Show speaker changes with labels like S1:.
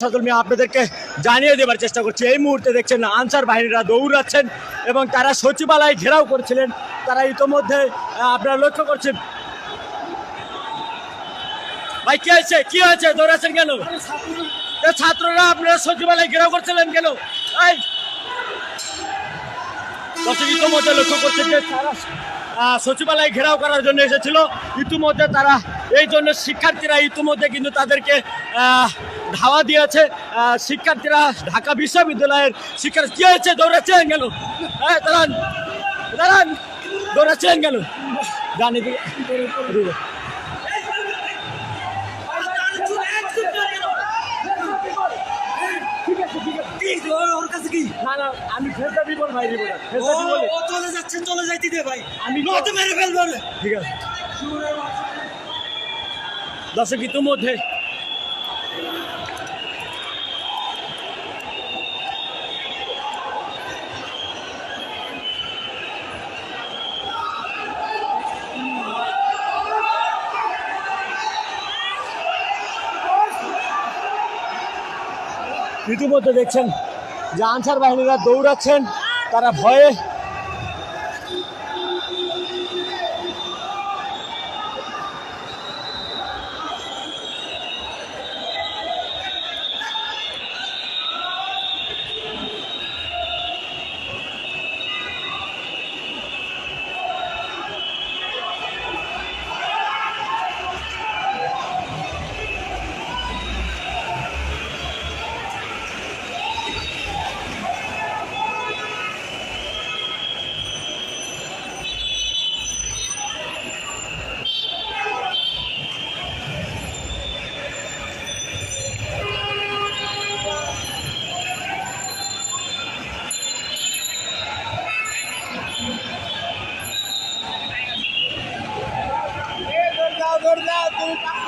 S1: আমি আপনাদেরকে জানিয়ে দেবার চেষ্টা করছি, এই মুহূর্তে দেখছেন আনসার বাহিনীরা দৌড়াচ্ছেন এবং তারা সচিবালয় ঘেরাও করেছিলেন। তারা ইতোমধ্যে আপনারা লক্ষ্য করছেন। ভাই কি হয়েছে, কি হয়েছে, দৌড়াচ্ছেন কেন? ছাত্ররা আপনারা সচিবালয় ঘেরাও করছিলেন কেন? ইতোমধ্যে লক্ষ্য করছেন যে তারা সচিবালয় ঘেরাও করার জন্য এসেছিল। ইতিমধ্যে তারা এই জন্য শিক্ষার্থীরা ইতিমধ্যে কিন্তু তাদেরকে ধাওয়া দিয়েছে। শিক্ষার্থীরা ঢাকা বিশ্ববিদ্যালয়ের শিক্ষার্থী কি হয়েছে, দৌড়াচ্ছেন কেন? দাঁড়ান দাঁড়ান, দৌড়াচ্ছেন কেন? জানি আমি চলে যাচ্ছেন, চলে যাইতে দে ভাই, আমি মেরে ফেলবো। ঠিক আছে দর্শক, ইতিমধ্যে দেখছেন যে আনসার বাহিনীরা দৌড়াচ্ছেন, তারা ভয়ে তুমি